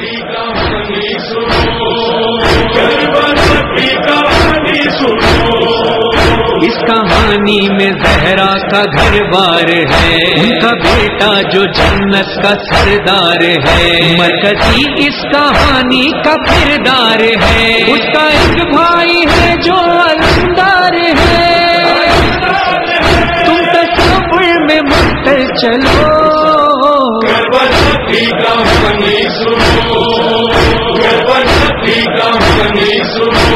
کی کہانی سنو، کربلا کی کہانی سنو۔ اس کہانی میں زہرا کا گھر بار ہے، ان کا بیٹا جو جنت کا سردار ہے، مرکزی اس کہانی کا کردار ہے، اس کا ایک بھائی ہے جو علمدار ہے۔ تم تصور میں مستر چلو، کربلا کی کہانی سنو، کربلا کی کہانی سنو،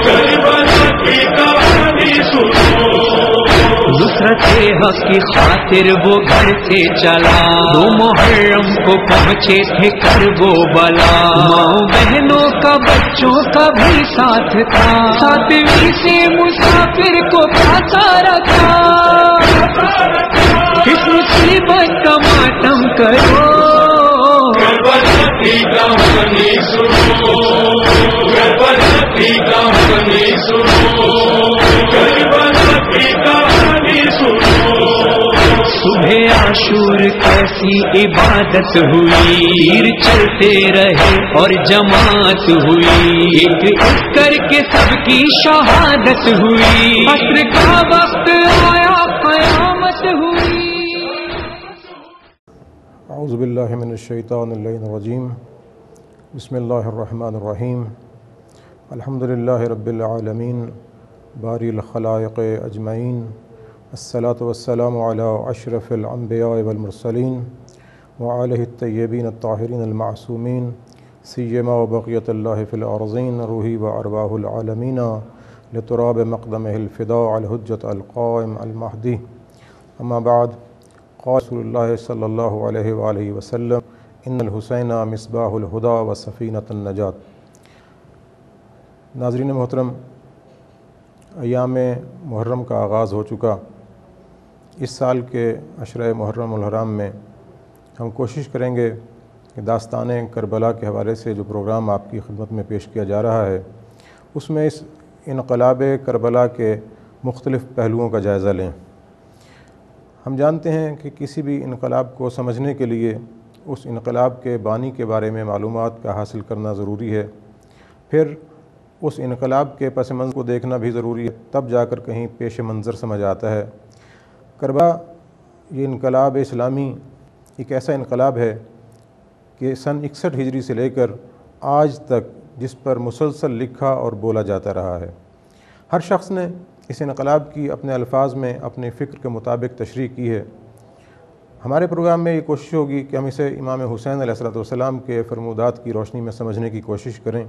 کربلا کی کہانی سنو۔ نصرت حق کی خاطر وہ گھر سے چلا، 2 محرم کو پہنچے تھے کربو بلا، ماؤں بہنوں کا بچوں کا بھی ساتھ تھا، 7ویں سے مسافر کو پھنسا رکھا۔ اس مصیبت کا ماتم کرو، کربلا کی کہانی سنو، کربلا کی کہانی سنو، کربلا کی کہانی سنو۔ صبح عاشور کیسی عبادت ہوئی، تیر چلتے رہے اور جماعت ہوئی، ایک ایک کر کے سب کی شہادت ہوئی، عصر کا وقت آیا قیامت ہوئی۔ اعوذ باللہ من الشیطان اللعین الرجیم، بسم اللہ الرحمن الرحیم، الحمدللہ رب العالمین، باری الخلائق اجمعین، الصلاۃ والسلام علی اشرف الانبیاء والمرسلین وعلیہ الطیبین الطاہرین المعصومین، سیما وبقیۃ اللہ فی الارضین، روحی و ارواح العالمین لتراب مقدمہ الفداء الحجۃ القائم المہدی۔ اما بعد، قال رسول اللہ صلی اللہ علیہ وآلہ وسلم، ان الحسین مصباح الہدی و سفینۃ النجات۔ ناظرین محترم، ایام محرم کا آغاز ہو چکا۔ اس سال کے عشرہ محرم الحرام میں ہم کوشش کریں گے کہ داستان کربلا کے حوالے سے جو پروگرام آپ کی خدمت میں پیش کیا جا رہا ہے، اس میں اس انقلاب کربلا کے مختلف پہلوؤں کا جائزہ لیں۔ ہم جانتے ہیں کہ کسی بھی انقلاب کو سمجھنے کے لیے اس انقلاب کے بانی کے بارے میں معلومات کا حاصل کرنا ضروری ہے، پھر اس انقلاب کے پس منظر کو دیکھنا بھی ضروری ہے، تب جا کر کہیں پیش منظر سمجھ آتا ہے۔ کربلا یہ انقلاب اسلامی ایک ایسا انقلاب ہے کہ سن 61 ہجری سے لے کر آج تک جس پر مسلسل لکھا اور بولا جاتا رہا ہے۔ ہر شخص نے اس انقلاب کی اپنے الفاظ میں اپنے فکر کے مطابق تشریح کی ہے۔ ہمارے پروگرام میں یہ کوشش ہوگی کہ ہم اسے امام حسین علیہ السلام کے فرمودات کی روشنی میں سمجھنے کی کوشش کریں۔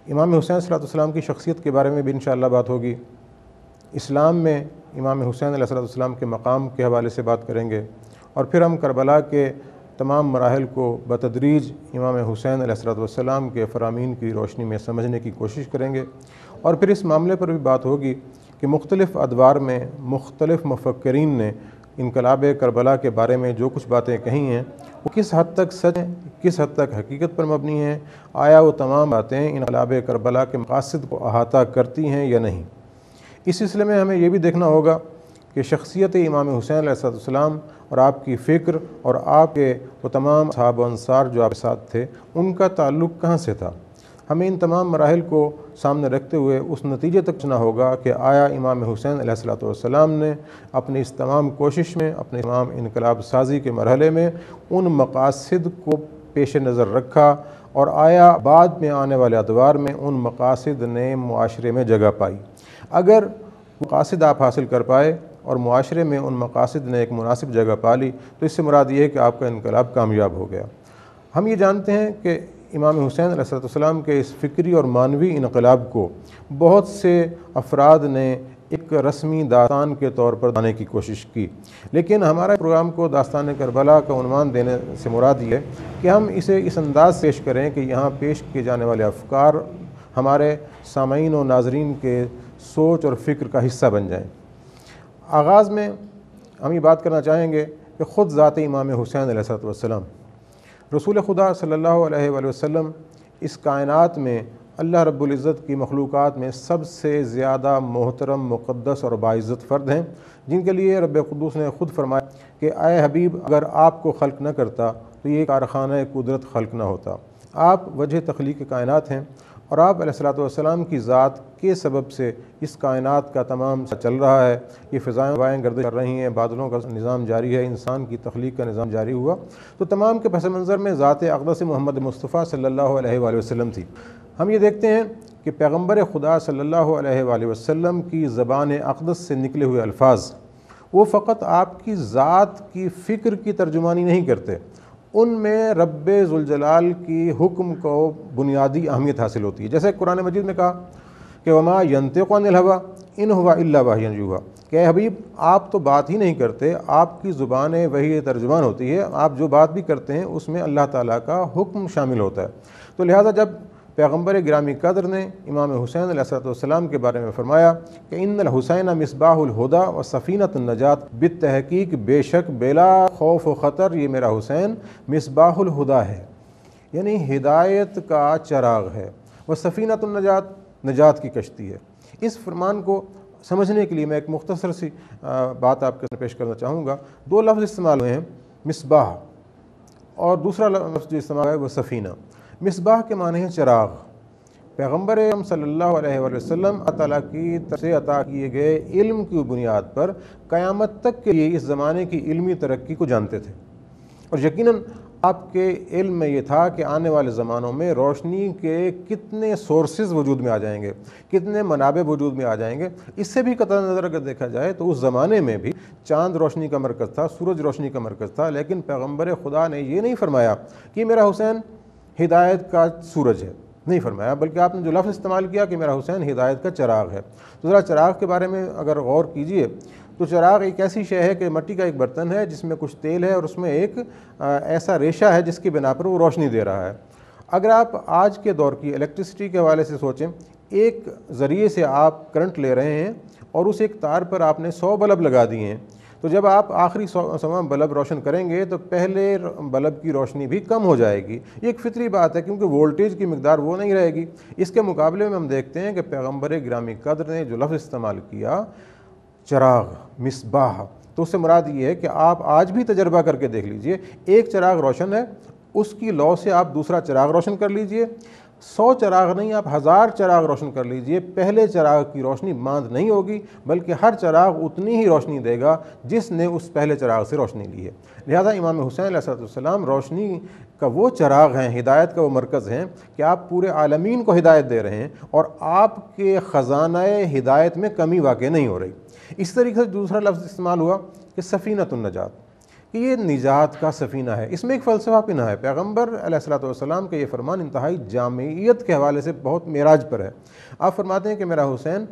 امام حسین علیہ السلام کی شخصیت کے بارے میں بھی انشاءاللہ بات ہوگی۔ اسلام میں امام حسین علیہ السلام کے مقام کے حوالے سے بات کریں گے، اور پھر ہم کربلا کے تمام مراحل کو بتدریج امام حسین علیہ السلام کے فرامین کی روشنی میں سمجھنے کی کوشش کریں گے، اور پھر اس معاملے پر بھی بات ہوگی کہ مختلف ادوار میں مختلف مفکرین نے انقلاب کربلا کے بارے میں جو کچھ باتیں کہی ہیں وہ کس حد تک سچ ہیں، کس حد تک حقیقت پر مبنی ہیں، آیا وہ تمام باتیں انقلاب کربلا کے مقاصد کو احاطہ کرتی ہیں یا نہیں۔ اس سلسلے میں ہمیں یہ بھی دیکھنا ہوگا کہ شخصیت امام حسین علیہ السلام اور آپ کی فکر اور آپ کے وہ تمام اصحاب و انصار جو آپ کے ساتھ تھے، ان کا تعلق کہاں سے تھا۔ ہمیں ان تمام مراحل کو سامنے رکھتے ہوئے اس نتیجے تک پہنچنا ہوگا کہ آیا امام حسین علیہ السلام نے اپنی اس تمام کوشش میں، اپنے تمام انقلاب سازی کے مرحلے میں ان مقاصد کو پیش نظر رکھا، اور آیا بعد میں آنے والے ادوار میں ان مقاصد نے معاشرے میں جگہ پائی۔ اگر مقاصد آپ حاصل کر پائے اور معاشرے میں ان مقاصد نے ایک مناسب جگہ پا لی، تو اس سے مراد یہ ہے کہ آپ کا انقلاب کامیاب ہو گیا۔ ہم یہ جانتے ہیں کہ امام حسین علیہ السلام کے اس فکری اور معنوی انقلاب کو بہت سے افراد نے ایک رسمی داستان کے طور پر بنانے کی کوشش کی، لیکن ہمارا پروگرام کو داستان کربلا کا عنوان دینے سے مراد یہ ہے کہ ہم اسے اس انداز پیش کریں کہ یہاں پیش کیے جانے والے افکار ہمارے سامعین و ناظرین کے سوچ اور فکر کا حصہ بن جائیں۔ آغاز میں ہم یہ بات کرنا چاہیں گے کہ خود ذات امام حسین علیہ السلام، رسول خدا صلی اللہ علیہ وآلہ وسلم اس کائنات میں اللہ رب العزت کی مخلوقات میں سب سے زیادہ محترم، مقدس اور باعزت فرد ہیں، جن کے لیے رب قدوس نے خود فرمایا کہ اے حبیب، اگر آپ کو خلق نہ کرتا تو یہ کارخانہ قدرت خلق نہ ہوتا۔ آپ وجہ تخلیق کائنات ہیں، اور آپ علیہ الصلوۃ والسلام کی ذات کے سبب سے اس کائنات کا تمام چل رہا ہے۔ یہ فضائیں ہوائیں گردش کر رہی ہیں، بادلوں کا نظام جاری ہے، انسان کی تخلیق کا نظام جاری ہوا، تو تمام کے پس منظر میں ذات اقدس محمد مصطفیٰ صلی اللہ علیہ وآلہ وسلم تھی۔ ہم یہ دیکھتے ہیں کہ پیغمبر خدا صلی اللہ علیہ وآلہ وسلم کی زبان اقدس سے نکلے ہوئے الفاظ وہ فقط آپ کی ذات کی فکر کی ترجمانی نہیں کرتے، ان میں رب ذوالجلال کی حکم کو بنیادی اہمیت حاصل ہوتی ہے۔ جیسے قرآن مجید میں کہا کہ وما ینطق عن الہویٰ ان ہوا الا وحی یوحیٰ، کہ اے حبیب آپ تو بات ہی نہیں کرتے، آپ کی زبان وحی ترجمان ہوتی ہے، آپ جو بات بھی کرتے ہیں اس میں اللہ تعالیٰ کا حکم شامل ہوتا ہے۔ تو لہٰذا جب پیغمبر گرامی قدر نے امام حسین علیہ السلام کے بارے میں فرمایا کہ ان الحسین مصباح الہدیٰ و سفینۃ النجات، بالتحقیق بے شک بلا خوف و خطر یہ میرا حسین مصباح الہدیٰ ہے، یعنی ہدایت کا چراغ ہے، وہ سفینۃ النجات نجات کی کشتی ہے۔ اس فرمان کو سمجھنے کے لیے میں ایک مختصر سی بات آپ کے سامنے پیش کرنا چاہوں گا۔ دو لفظ استعمال ہوئے ہیں، مصباح اور دوسرا لفظ جو استعمال ہے وہ سفینہ۔ مصباح کے معنی ہے چراغ۔ پیغمبر صلی اللہ علیہ وآلہ وسلم اللہ تعالیٰ کی طرف سے عطا کیے گئے علم کی بنیاد پر قیامت تک کے لیے اس زمانے کی علمی ترقی کو جانتے تھے، اور یقیناً آپ کے علم میں یہ تھا کہ آنے والے زمانوں میں روشنی کے کتنے سورسز وجود میں آ جائیں گے، کتنے منابع وجود میں آ جائیں گے۔ اس سے بھی قطع نظر اگر دیکھا جائے تو اس زمانے میں بھی چاند روشنی کا مرکز تھا، سورج روشنی کا مرکز تھا، لیکن پیغمبر خدا نے یہ نہیں فرمایا کہ میرا حسین ہدایت کا سورج ہے، نہیں فرمایا، بلکہ آپ نے جو لفظ استعمال کیا کہ میرا حسین ہدایت کا چراغ ہے۔ تو ذرا چراغ کے بارے میں اگر غور کیجئے تو چراغ ایک ایسی شے ہے کہ مٹی کا ایک برتن ہے جس میں کچھ تیل ہے اور اس میں ایک ایسا ریشہ ہے جس کی بنا پر وہ روشنی دے رہا ہے۔ اگر آپ آج کے دور کی الیکٹرسٹی کے حوالے سے سوچیں، ایک ذریعے سے آپ کرنٹ لے رہے ہیں اور اس ایک تار پر آپ نے 100 بلب لگا دیے ہیں، تو جب آپ آخری 100 بلب روشن کریں گے تو پہلے بلب کی روشنی بھی کم ہو جائے گی۔ یہ ایک فطری بات ہے کیونکہ وولٹیج کی مقدار وہ نہیں رہے گی۔ اس کے مقابلے میں ہم دیکھتے ہیں کہ پیغمبر گرامی قدر نے جو لفظ استعمال کیا چراغ، مصباح، تو اس سے مراد یہ ہے کہ آپ آج بھی تجربہ کر کے دیکھ لیجئے، ایک چراغ روشن ہے، اس کی لو سے آپ دوسرا چراغ روشن کر لیجئے، 100 چراغ نہیں آپ 1000 چراغ روشن کر لیجئے، پہلے چراغ کی روشنی ماند نہیں ہوگی، بلکہ ہر چراغ اتنی ہی روشنی دے گا جس نے اس پہلے چراغ سے روشنی لی ہے۔ لہذا امام حسین علیہ السلام روشنی کا وہ چراغ ہیں، ہدایت کا وہ مرکز ہیں کہ آپ پورے عالمین کو ہدایت دے رہے ہیں، اور آپ کے خزانہ ہدایت میں کمی واقع نہیں ہو رہی۔ اس طریقے سے دوسرا لفظ استعمال ہوا کہ سفینۃ النجات، کہ یہ نجات کا سفینہ ہے۔ اس میں ایک فلسفہ پنہا ہے۔ پیغمبر علیہ السلام کا یہ فرمان انتہائی جامعیت کے حوالے سے بہت معراج پر ہے۔ آپ فرماتے ہیں کہ میرا حسین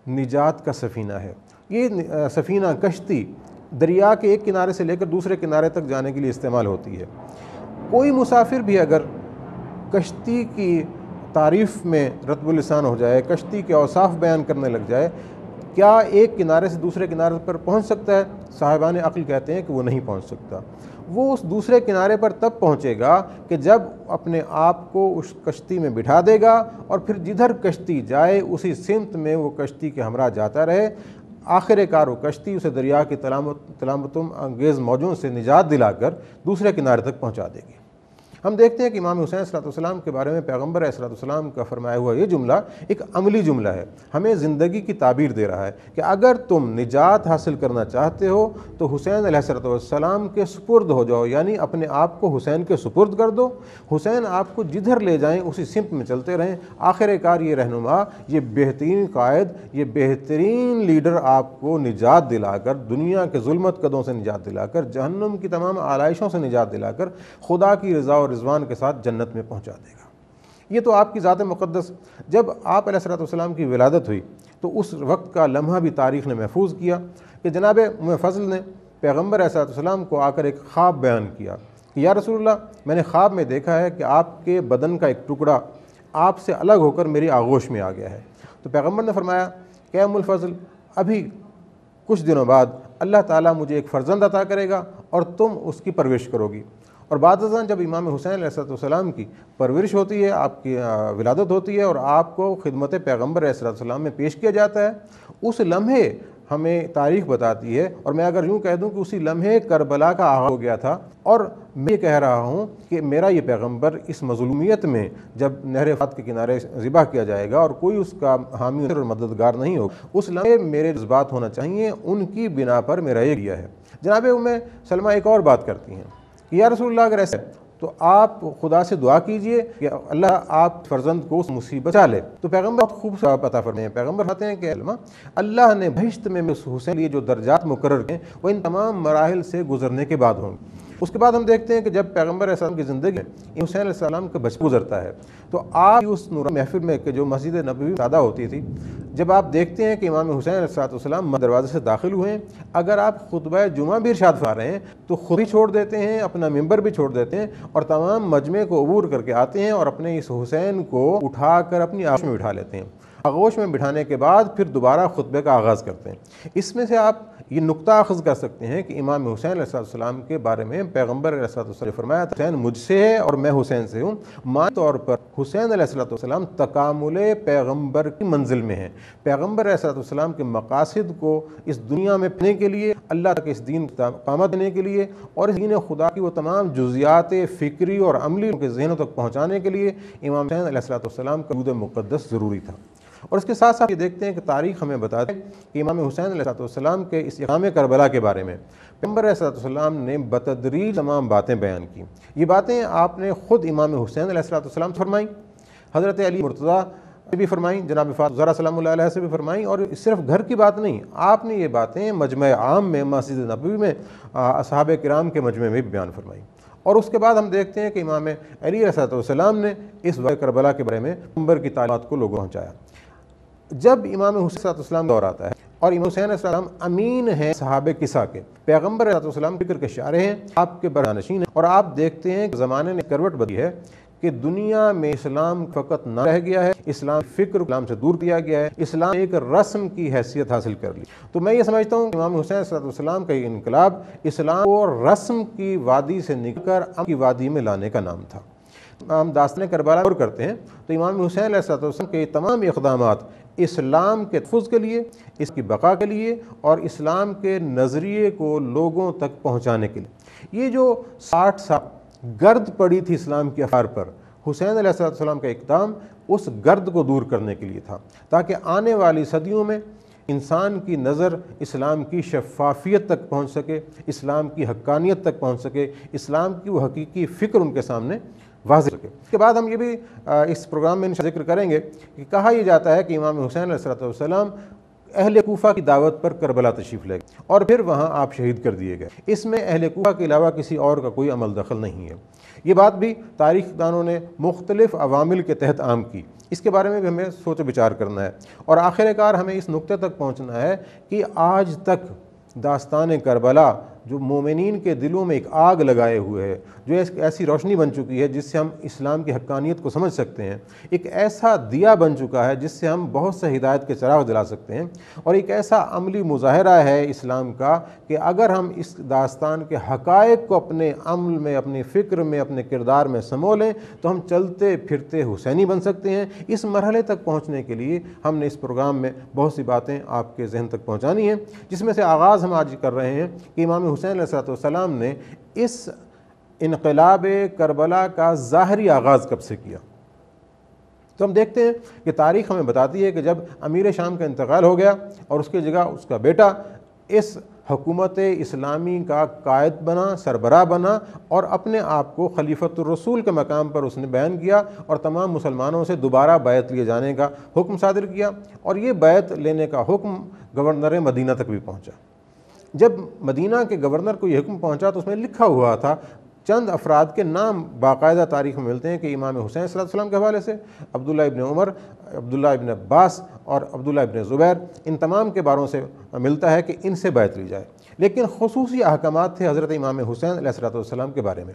نجات کا سفینہ ہے۔ یہ سفینہ کشتی دریا کے ایک کنارے سے لے کر دوسرے کنارے تک جانے کے لیے استعمال ہوتی ہے۔ کوئی مسافر بھی اگر کشتی کی تعریف میں رطب اللسان ہو جائے، کشتی کے اوصاف بیان کرنے لگ جائے، کیا ایک کنارے سے دوسرے کنارے پر پہنچ سکتا ہے؟ صاحبان عقل کہتے ہیں کہ وہ نہیں پہنچ سکتا۔ وہ اس دوسرے کنارے پر تب پہنچے گا کہ جب اپنے آپ کو اس کشتی میں بٹھا دے گا، اور پھر جدھر کشتی جائے اسی سمت میں وہ کشتی کے ہمراہ جاتا رہے۔ آخر کار وہ کشتی اسے دریا کی تلامتم انگیز موجوں سے نجات دلا کر دوسرے کنارے تک پہنچا دے گی۔ ہم دیکھتے ہیں کہ امام حسین صلی اللہ علیہ وسلم کے بارے میں پیغمبر علیہ السلام کا فرمایا ہوا یہ جملہ ایک عملی جملہ ہے، ہمیں زندگی کی تعبیر دے رہا ہے کہ اگر تم نجات حاصل کرنا چاہتے ہو تو حسین علیہ السلام کے سپرد ہو جاؤ، یعنی اپنے آپ کو حسین کے سپرد کر دو، حسین آپ کو جدھر لے جائیں اسی سمت میں چلتے رہیں۔ آخر کار یہ رہنما، یہ بہترین قائد، یہ بہترین لیڈر آپ کو نجات دلا کر، دنیا کے ظلمت قدوں سے نجات دلا کر، جہنم کی تمام آلائشوں سے نجات دلا کر خدا کی رضا اور رضوان کے ساتھ جنت میں پہنچا دے گا۔ یہ تو آپ کی ذات مقدس، جب آپ علیہ السلام کی ولادت ہوئی تو اس وقت کا لمحہ بھی تاریخ نے محفوظ کیا کہ جناب فضل نے پیغمبر علیہ السلام کو آ کر ایک خواب بیان کیا کہ یا رسول اللہ، میں نے خواب میں دیکھا ہے کہ آپ کے بدن کا ایک ٹکڑا آپ سے الگ ہو کر میری آغوش میں آ گیا ہے۔ تو پیغمبر نے فرمایا کہ ام الفضل، ابھی کچھ دنوں بعد اللہ تعالیٰ مجھے ایک فرزند عطا کرے گا اور تم اس کی پرورش کرو گی۔ اور بعد ازاں جب امام حسین علیہ السلام کی پرورش ہوتی ہے، آپ کی ولادت ہوتی ہے اور آپ کو خدمت پیغمبر علیہ السلام میں پیش کیا جاتا ہے، اس لمحے ہمیں تاریخ بتاتی ہے، اور میں اگر یوں کہہ دوں کہ اسی لمحے کربلا کا آغاز ہو گیا تھا، اور میں یہ کہہ رہا ہوں کہ میرا یہ پیغمبر اس مظلومیت میں جب نہر فرات کے کنارے ذبح کیا جائے گا اور کوئی اس کا حامی اور مددگار نہیں ہوگا، اس لمحے میرے جذبات ہونا چاہیے، ان کی بنا پر میرا یہ کیا ہے۔ جناب ام سلمہ ایک اور بات کرتی ہیں کہ یا رسول اللہ اگر ایسا ہے تو آپ خدا سے دعا کیجئے کہ اللہ آپ فرزند کو اس مصیبت سے لے۔ تو پیغمبر بہت خوب صاحب عطا فرماتے ہیں، پیغمبر فرماتے ہیں کہ اللہ نے بہشت میں اس حسین لیے جو درجات مقرر کیے وہ ان تمام مراحل سے گزرنے کے بعد ہوں گے۔ اس کے بعد ہم دیکھتے ہیں کہ جب پیغمبر علیہ السلام کی زندگی میں حسین علیہ السلام کا بچہ گزرتا ہے تو آپ اس نورانی محفل میں کہ جو مسجد نبوی سادہ ہوتی تھی، جب آپ دیکھتے ہیں کہ امام حسین علیہ السلام دروازے سے داخل ہوئے ہیں، اگر آپ خطبہ جمعہ بھی ارشاد فرما رہے ہیں تو خود ہی چھوڑ دیتے ہیں، اپنا ممبر بھی چھوڑ دیتے ہیں اور تمام مجمع کو عبور کر کے آتے ہیں اور اپنے اس حسین کو اٹھا کر اپنی آغوش میں بٹھا لیتے ہیں۔ آغوش میں بٹھانے کے بعد پھر دوبارہ خطبے کا آغاز کرتے ہیں۔ اس میں سے آپ یہ نقطہ اخذ کر سکتے ہیں کہ امام حسین علیہ السلام کے بارے میں پیغمبر علیہ السلام نے فرمایا حسین مجھ سے ہے اور میں حسین سے ہوں۔ معنی طور پر حسین علیہ السلام تکامل پیغمبر کی منزل میں ہیں۔ پیغمبر علیہ السلام کے مقاصد کو اس دنیا میں پھیلانے کے لیے، اللہ تک اس دین کی قامت دینے کے لیے اور اس دین خدا کی وہ تمام جزیات فکری اور عملی کے ذہنوں تک پہنچانے کے لیے امام حسین علیہ السلام کا وجود مقدس ضروری تھا۔ اور اس کے ساتھ ساتھ یہ دیکھتے ہیں کہ تاریخ ہمیں بتاتے ہیں کہ امام حسین علیہ السلام کے اس اقامِ کربلا کے بارے میں پیغمبر علیہ السلام نے بتدریج تمام باتیں بیان کی۔ یہ باتیں آپ نے خود امام حسین علیہ السلام سے فرمائیں، حضرت علی مرتضیٰ سے بھی فرمائیں، جناب فاطمہ زہرا سلام اللہ علیہ سے بھی فرمائیں، اور صرف گھر کی بات نہیں، آپ نے یہ باتیں مجمع عام میں، مسجد نبوی میں، اصحاب کرام کے مجمع میں بھی بیان فرمائیں۔ اور اس کے بعد ہم دیکھتے ہیں کہ امام علی علیہ السلام نے اس واقعہ کربلا کے بارے میں پیغمبر کی تعلیمات کو لوگوں پہنچایا۔ جب امام حسین علیہ السلام دور آتا ہے اور امام حسین علیہ السلام امین ہیں صحابہ کسا کے، پیغمبر علیہ السلام فکر کے شارع ہیں، آپ کے برانشین ہیں، اور آپ دیکھتے ہیں کہ زمانے نے کروٹ بدلی ہے کہ دنیا میں اسلام فقط نہ رہ گیا ہے، اسلام فکر اسلام سے دور کیا گیا ہے، اسلام ایک رسم کی حیثیت حاصل کر لی۔ تو میں یہ سمجھتا ہوں کہ امام حسین علیہ السلام کا یہ انقلاب اسلام کو رسم کی وادی سے نکل کر عمل کی وادی میں لانے کا نام تھا۔ ہم داستان کربلا غور کرتے ہیں تو امام حسین علیہ السلام کے تمام اقدامات اسلام کے تحفظ کے لیے، اس کی بقا کے لیے اور اسلام کے نظریے کو لوگوں تک پہنچانے کے لیے، یہ جو 60 سال گرد پڑی تھی اسلام کے افکار پر، حسین علیہ السلام کا اقدام اس گرد کو دور کرنے کے لیے تھا، تاکہ آنے والی صدیوں میں انسان کی نظر اسلام کی شفافیت تک پہنچ سکے، اسلام کی حقانیت تک پہنچ سکے، اسلام کی وہ حقیقی فکر ان کے سامنے واضح سکے۔ اس کے بعد ہم یہ بھی اس پروگرام میں ذکر کریں گے کہ کہا یہ جاتا ہے کہ امام حسین علیہ السلام اہل کوفہ کی دعوت پر کربلا تشریف لے گئے اور پھر وہاں آپ شہید کر دیے گئے۔ اس میں اہل کوفہ کے علاوہ کسی اور کا کوئی عمل دخل نہیں ہے۔ یہ بات بھی تاریخ دانوں نے مختلف عوامل کے تحت عام کی، اس کے بارے میں بھی ہمیں سوچ و بچار کرنا ہے، اور آخر کار ہمیں اس نقطے تک پہنچنا ہے کہ آج تک داستان کربلا جو مومنین کے دلوں میں ایک آگ لگائے ہوئے ہے، جو ایک ایسی روشنی بن چکی ہے جس سے ہم اسلام کی حقانیت کو سمجھ سکتے ہیں، ایک ایسا دیا بن چکا ہے جس سے ہم بہت سے ہدایت کے چراغ جلا سکتے ہیں، اور ایک ایسا عملی مظاہرہ ہے اسلام کا کہ اگر ہم اس داستان کے حقائق کو اپنے عمل میں، اپنی فکر میں، اپنے کردار میں سمو لیں تو ہم چلتے پھرتے حسینی بن سکتے ہیں۔ اس مرحلے تک پہنچنے کے لیے ہم نے اس پروگرام میں بہت سی باتیں آپ کے ذہن تک پہنچانی ہیں، جس میں سے آغاز ہم آج کر رہے ہیں کہ امام حسین علیہ السلام نے اس انقلاب کربلا کا ظاہری آغاز کب سے کیا۔ تو ہم دیکھتے ہیں کہ تاریخ ہمیں بتاتی ہے کہ جب امیر شام کا انتقال ہو گیا اور اس کی جگہ اس کا بیٹا اس حکومت اسلامی کا قائد بنا، سربراہ بنا، اور اپنے آپ کو خلیفۃ الرسول کے مقام پر اس نے بیان کیا اور تمام مسلمانوں سے دوبارہ بیعت لیے جانے کا حکم صادر کیا، اور یہ بیعت لینے کا حکم گورنر مدینہ تک بھی پہنچا۔ جب مدینہ کے گورنر کو یہ حکم پہنچا تو اس میں لکھا ہوا تھا، چند افراد کے نام باقاعدہ تاریخ میں ملتے ہیں کہ امام حسین صلی اللہ علیہ وسلم کے حوالے سے عبداللہ ابن عمر، عبداللہ ابن عباس اور عبداللہ ابن زبیر، ان تمام کے باروں سے ملتا ہے کہ ان سے بیعت لی جائے، لیکن خصوصی احکامات تھے حضرت امام حسین علیہ السلام کے بارے میں۔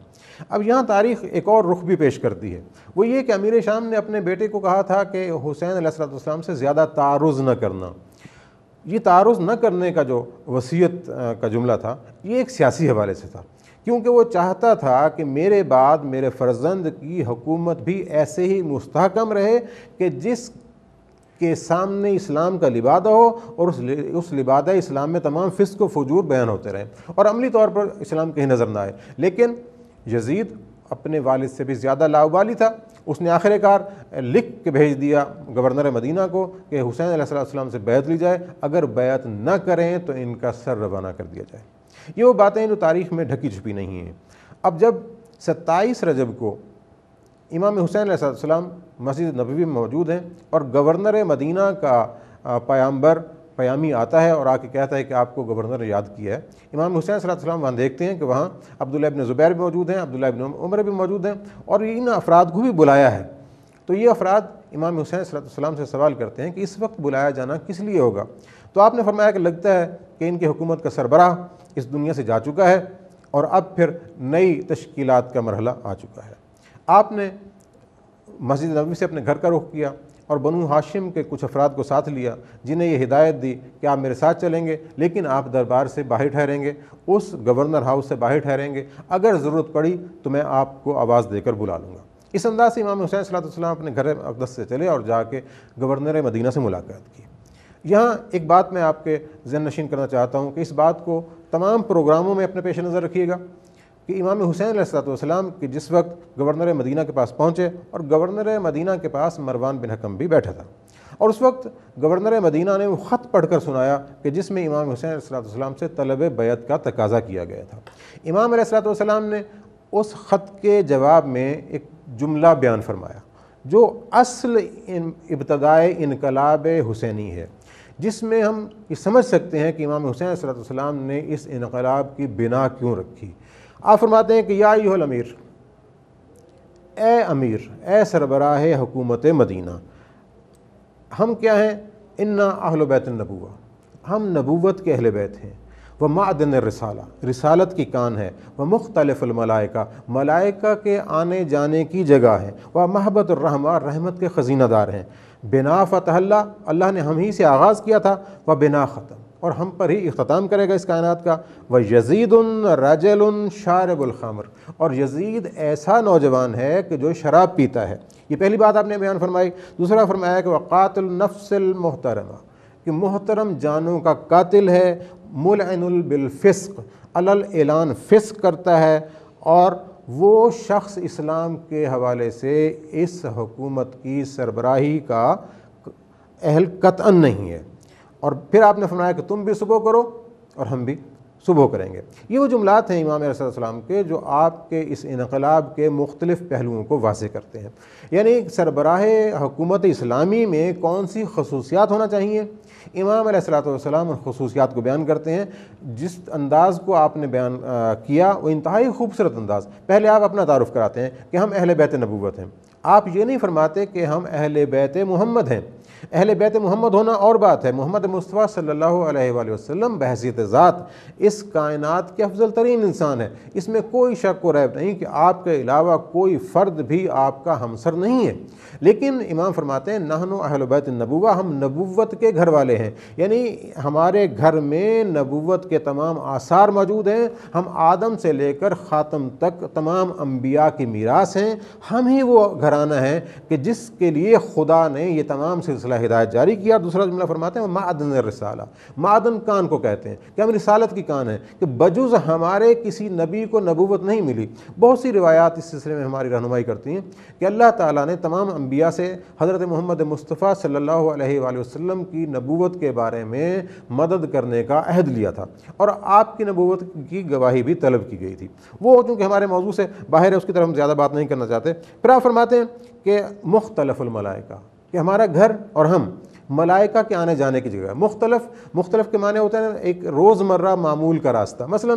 اب یہاں تاریخ ایک اور رخ بھی پیش کرتی ہے، وہ یہ کہ امیر شام نے اپنے بیٹے کو کہا تھا کہ حسین علیہ السلام سے زیادہ تعارض نہ کرنا۔ یہ تعارض نہ کرنے کا جو وصیت کا جملہ تھا، یہ ایک سیاسی حوالے سے تھا، کیونکہ وہ چاہتا تھا کہ میرے بعد میرے فرزند کی حکومت بھی ایسے ہی مستحکم رہے کہ جس کے سامنے اسلام کا لبادہ ہو اور اس لبادہ اسلام میں تمام فسق و فجور بیان ہوتے رہیں اور عملی طور پر اسلام کہیں نظر نہ آئے۔ لیکن یزید اپنے والد سے بھی زیادہ لاابالی تھا، اس نے آخر کار لکھ کے بھیج دیا گورنر مدینہ کو کہ حسین علیہ السلام سے بیعت لی جائے، اگر بیعت نہ کریں تو ان کا سر روانہ کر دیا جائے۔ یہ وہ باتیں جو تاریخ میں ڈھکی چھپی نہیں ہیں۔ اب جب 27 رجب کو امام حسین علیہ السلام مسجد نبوی میں موجود ہیں اور گورنر مدینہ کا پیامی آتا ہے اور آ کے کہتا ہے کہ آپ کو گورنر نے یاد کیا ہے، امام حسین صلی اللہ علیہ وسلم وہاں دیکھتے ہیں کہ وہاں عبداللہ ابن زبیر بھی موجود ہیں، عبداللہ ابن عمر بھی موجود ہیں اور ان افراد کو بھی بلایا ہے۔ تو یہ افراد امام حسین صلی اللہ علیہ وسلم سے سوال کرتے ہیں کہ اس وقت بلایا جانا کس لیے ہوگا؟ تو آپ نے فرمایا کہ لگتا ہے کہ ان کی حکومت کا سربراہ اس دنیا سے جا چکا ہے اور اب پھر نئی تشکیلات کا مرحلہ آ چکا ہے۔ آپ نے مسجد نبوی سے اپنے گھر کا رخ کیا اور بنو ہاشم کے کچھ افراد کو ساتھ لیا، جنہیں یہ ہدایت دی کہ آپ میرے ساتھ چلیں گے لیکن آپ دربار سے باہر ٹھہریں گے، اس گورنر ہاؤس سے باہر ٹھہریں گے، اگر ضرورت پڑی تو میں آپ کو آواز دے کر بلا لوں گا۔ اس انداز سے امام حسین صلی اللہ علیہ وسلم اپنے گھر اقدس سے چلے اور جا کے گورنر مدینہ سے ملاقات کی۔ یہاں ایک بات میں آپ کے ذہن نشین کرنا چاہتا ہوں کہ اس بات کو تمام پروگراموں میں اپنے پیش نظر رکھیے گا کہ امام حسین علیہ السلام کہ جس وقت گورنر مدینہ کے پاس پہنچے اور گورنر مدینہ کے پاس مروان بن حکم بھی بیٹھا تھا، اور اس وقت گورنر مدینہ نے وہ خط پڑھ کر سنایا کہ جس میں امام حسین علیہ السلام سے طلب بیعت کا تقاضا کیا گیا تھا۔ امام علیہ السلام نے اس خط کے جواب میں ایک جملہ بیان فرمایا جو اصل ابتدائے انقلاب حسینی ہے، جس میں ہم یہ سمجھ سکتے ہیں کہ امام حسین علیہ السلام نے اس انقلاب کی بنا کیوں رکھی۔ آپ فرماتے ہیں کہ یا ایھا الامیر، اے امیر، اے سربراہ حکومت مدینہ، ہم کیا ہیں؟ انا اہل بیت النبوہ، ہم نبوت کے اہل بیت ہیں، وہ معدن الرسالہ، رسالت کی کان ہے، وہ مختلف الملائکہ، ملائکہ کے آنے جانے کی جگہ ہے، وہ محبت الرحمہ، رحمت کے خزینہ دار ہیں، بنا فتح اللہ نے ہم ہی سے آغاز کیا تھا، وہ بنا ختم، اور ہم پر ہی اختتام کرے گا اس کائنات کا، وہ یزید رجل شارب الخمر، اور یزید ایسا نوجوان ہے کہ جو شراب پیتا ہے۔ یہ پہلی بات آپ نے بیان فرمائی۔ دوسرا فرمایا کہ وہ قاتل النفس المحترمہ، کہ محترم جانوں کا قاتل ہے، ملعن بالفسق، علل اعلان فسق کرتا ہے، اور وہ شخص اسلام کے حوالے سے اس حکومت کی سربراہی کا اہل قطعاً نہیں ہے۔ اور پھر آپ نے فرمایا کہ تم بھی صبح کرو اور ہم بھی صبح کریں گے۔ یہ وہ جملات ہیں امام علیہ السلام کے جو آپ کے اس انقلاب کے مختلف پہلوؤں کو واضح کرتے ہیں۔ یعنی سربراہ حکومت اسلامی میں کون سی خصوصیات ہونا چاہیے، امام علیہ السلام ان خصوصیات کو بیان کرتے ہیں۔ جس انداز کو آپ نے بیان کیا وہ انتہائی خوبصورت انداز۔ پہلے آپ اپنا تعارف کراتے ہیں کہ ہم اہل بیت نبوت ہیں، آپ یہ نہیں فرماتے کہ ہم اہل بیت محمد ہیں۔ اہل بیت محمد ہونا اور بات ہے، محمد مصطفیٰ صلی اللہ علیہ وآلہ وسلم بحیثیت ذات اس کائنات کے افضل ترین انسان ہے، اس میں کوئی شک و ریب نہیں کہ آپ کے علاوہ کوئی فرد بھی آپ کا ہمسر نہیں ہے۔ لیکن امام فرماتے ہیں نحن اہل بیت النبوہ، ہم نبوت کے گھر والے ہیں، یعنی ہمارے گھر میں نبوت کے تمام آثار موجود ہیں، ہم آدم سے لے کر خاتم تک تمام انبیاء کی میراث ہیں، ہم ہی وہ گھرانہ ہیں کہ جس کے لیے خدا نے یہ تمام سلسلہ ہدایت جاری کیا۔ دوسرا جملہ فرماتے ہیں معدن الرسالہ، معدن کان کو کہتے ہیں کہ ہم رسالت کی کان ہیں، کہ بجز ہمارے کسی نبی کو نبوت نہیں ملی۔ بہت سی روایات اس سلسلے میں ہماری رہنمائی کرتی ہیں کہ اللہ تعالیٰ نے تمام انبیاء سے حضرت محمد مصطفیٰ صلی اللہ علیہ وآلہ وسلم کی نبوت کے بارے میں مدد کرنے کا عہد لیا تھا، اور آپ کی نبوت کی گواہی بھی طلب کی گئی تھی۔ وہ چونکہ ہمارے موضوع سے باہر ہے، اس کی طرف ہم زیادہ بات نہیں کرنا چاہتے۔ پھر آپ فرماتے ہیں کہ مختلف الملائکہ، کہ ہمارا گھر اور ہم ملائکہ کے آنے جانے کی جگہ۔ مختلف کے معنی ہوتے ہیں ایک روزمرہ معمول کا راستہ۔ مثلا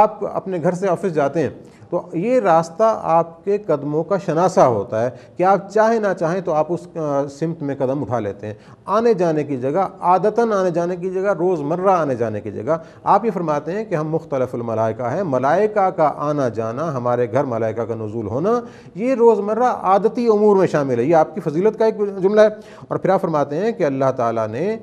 آپ اپنے گھر سے آفس جاتے ہیں تو یہ راستہ آپ کے قدموں کا شناسہ ہوتا ہے کہ آپ چاہیں نہ چاہیں تو آپ اس سمت میں قدم اٹھا لیتے ہیں۔ آنے جانے کی جگہ، عادتاً آنے جانے کی جگہ، روزمرہ آنے جانے کی جگہ۔ آپ یہ فرماتے ہیں کہ ہم مختلف الملائکہ ہیں، ملائکہ کا آنا جانا، ہمارے گھر ملائکہ کا نزول ہونا، یہ روزمرہ عادتی امور میں شامل ہے۔ یہ آپ کی فضیلت کا ایک جملہ ہے۔ اور پھر آپ فرماتے ہیں کہ اللہ تعالیٰ نے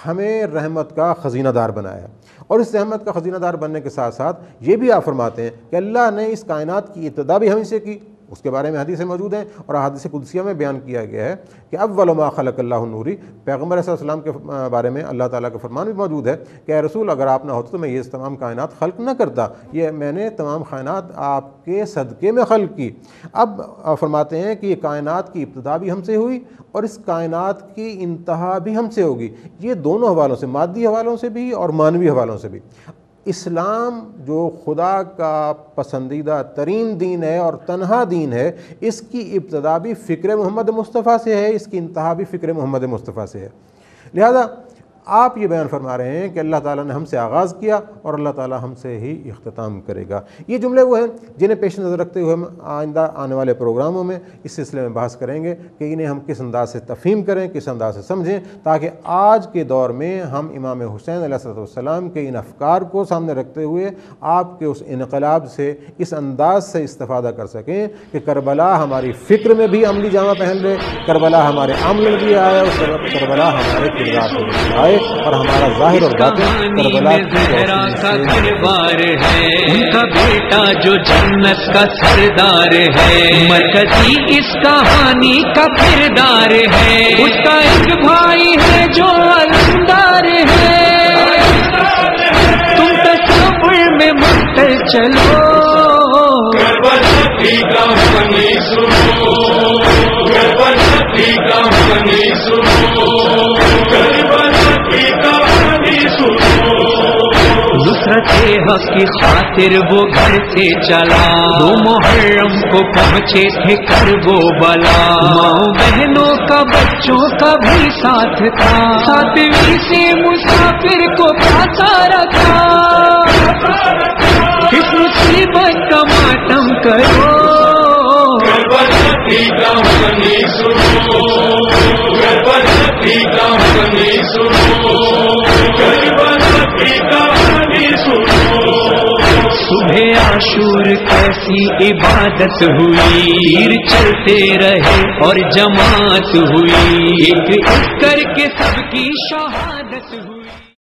ہمیں رحمت کا خزینہ دار بنایا ہے، اور اس رحمت کا خزینہ دار بننے کے ساتھ ساتھ یہ بھی آپ فرماتے ہیں کہ اللہ نے اس کائنات کی ابتدا بھی ہمیں سے کی اس کے بارے میں حدیثیں موجود ہیں، اور احادیث قدسیہ میں بیان کیا گیا ہے کہ اول ما خلق اللہ نوری، پیغمبر صلی اللہ علیہ وسلم کے بارے میں اللہ تعالیٰ کا فرمان بھی موجود ہے کہ اے رسول اگر آپ نہ ہوتے تو میں یہ تمام کائنات خلق نہ کرتا، یہ میں نے تمام کائنات آپ کے صدقے میں خلق کی۔ اب فرماتے ہیں کہ یہ کائنات کی ابتدا بھی ہم سے ہوئی اور اس کائنات کی انتہا بھی ہم سے ہوگی، یہ دونوں حوالوں سے، مادی حوالوں سے بھی اور معنوی حوالوں سے بھی۔ اسلام جو خدا کا پسندیدہ ترین دین ہے اور تنہا دین ہے، اس کی ابتدا بھی فکر محمد مصطفیٰ سے ہے، اس کی انتہا بھی فکر محمد مصطفیٰ سے ہے۔ لہذا آپ یہ بیان فرما رہے ہیں کہ اللہ تعالیٰ نے ہم سے آغاز کیا اور اللہ تعالیٰ ہم سے ہی اختتام کرے گا۔ یہ جملے وہ ہیں جنہیں پیش نظر رکھتے ہوئے ہم آئندہ آنے والے پروگراموں میں اس سلسلے میں بحث کریں گے کہ انہیں ہم کس انداز سے تفہیم کریں، کس انداز سے سمجھیں، تاکہ آج کے دور میں ہم امام حسین علیہ السلام کے ان افکار کو سامنے رکھتے ہوئے آپ کے اس انقلاب سے اس انداز سے استفادہ کر سکیں کہ کربلا ہماری فکر میں بھی عملی جامہ پہن لے، کربلا ہمارے عمل میں بھی آئے اور کربلا ہمارے کردار میں بھی آئے، اور ہمارا ظاہر اور باطن کربلا زہرا کا گھر بار ہے، ان کا بیٹا جو جنت کا سردار ہے، مرکزی اس کہانی کا کردار ہے، اس کا ایک بھائی ہے جو علمدار ہے، تم تصور میں مت چلو، کربلا کی کہانی سنو، کربلا کی کہانی سنو، کربلا کی کہانی سنو۔ نصرت حق کی خاطر وہ گھر سے چلا، 2 محرم کو پہنچے تھے کربو بلا، ماؤں بہنوں کا بچوں کا بھی ساتھ تھا، 7ویں سے مسافر کو پھانسا رکھا، اس مصیبت کا ماتم کرو، کربلا کی کہانی سنو، کربلا کی کہانی سنو، کربلا کی کہانی سنو۔ صبح عاشور کیسی عبادت ہوئی، تیر چلتے رہے اور جماعت ہوئی، ایک ایک کر کے سب کی شہادت ہوئی۔